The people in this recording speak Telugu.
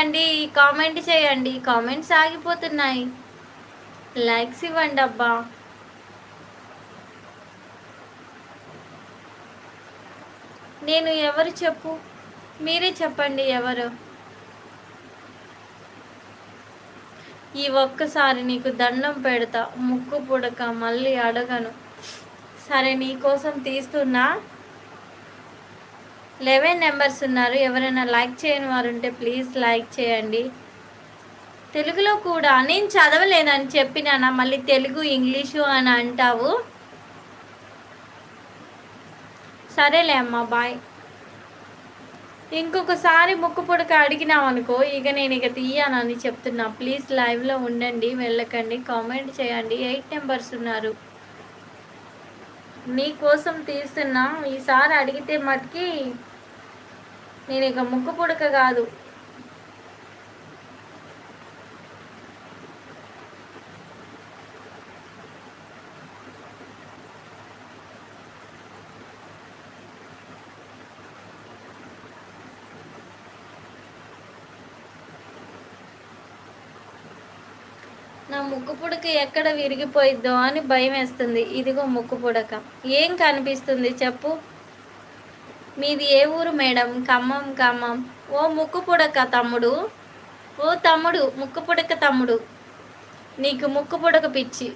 అండి కామెంట్ చేయండి. కామెంట్స్ ఆగిపోతున్నాయి. లైక్స్ ఇవ్వండి అబ్బా. నేను ఎవరు చెప్పు, మీరే చెప్పండి ఎవరు. ఈ ఒక్కసారి నీకు దండం పెడతా, ముక్కు పుడక మళ్ళీ అడగను. సరే నీకోసం తీస్తున్నా. 11 నెంబర్స్ ఉన్నారు. ఎవరైనా లైక్ చేయని వారు ఉంటే ప్లీజ్ లైక్ చేయండి. తెలుగులో కూడా నేను చదవలేదని చెప్పినానా, మళ్ళీ తెలుగు ఇంగ్లీషు అని అంటావు. సరేలే అమ్మా, బాయ్. ఇంకొకసారి ముక్కు పుడక అడిగినామనుకో, ఇక తీయనని చెప్తున్నా. ప్లీజ్ లైవ్లో ఉండండి, వెళ్ళకండి, కామెంట్ చేయండి. 8 నెంబర్స్ ఉన్నారు. నీకోసం తీస్తున్నా. ఈసారి అడిగితే మటుకి నేను ఇక ముక్కు పుడక కాదు. నా ముక్కు పుడక ఎక్కడ విరిగిపోయిద్దో అని భయం వేస్తుంది. ఇదిగో ముక్కు పుడక. ఏం కనిపిస్తుంది చెప్పు. మీది ఏ ఊరు మేడం? ఖమ్మం. ఖమ్మం. ఓ ముక్కు పుడక తమ్ముడు, ఓ తమ్ముడు, ముక్కు పుడక తమ్ముడు, నీకు ముక్కు పుడక పిచ్చి.